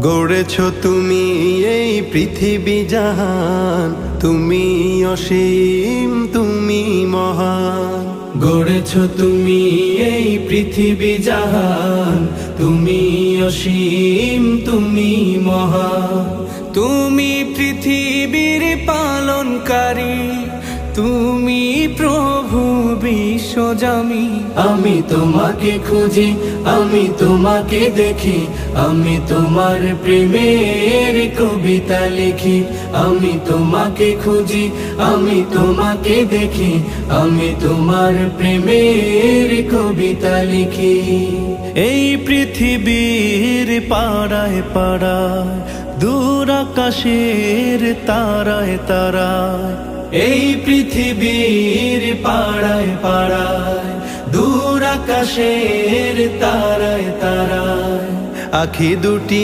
গড়েছ তুমি এই পৃথিবী জাহান, তুমি অসীম তুমি মহান। গড়েছ তুমি এই পৃথিবী জাহান, তুমি অসীম তুমি মহান। তুমি পৃথিবীর পালনকারী, তুমি প্রভু বিশ্বজামি। আমি তোমাকে খুঁজি, আমি তোমাকে দেখি, আমি তোমার প্রেমের কবিতা লিখি। আমি তোমাকে খুঁজি, আমি তোমাকে দেখি, আমি তোমার প্রেমের কবিতা লিখি। এই পৃথিবীর পাড়ায় পাড়ায়, দূর আকাশের তারায় তারায়। এই পৃথিবীর পাড়ায় পাড়ায়, দূর আকাশের তারায় তারায়। আখি দুটি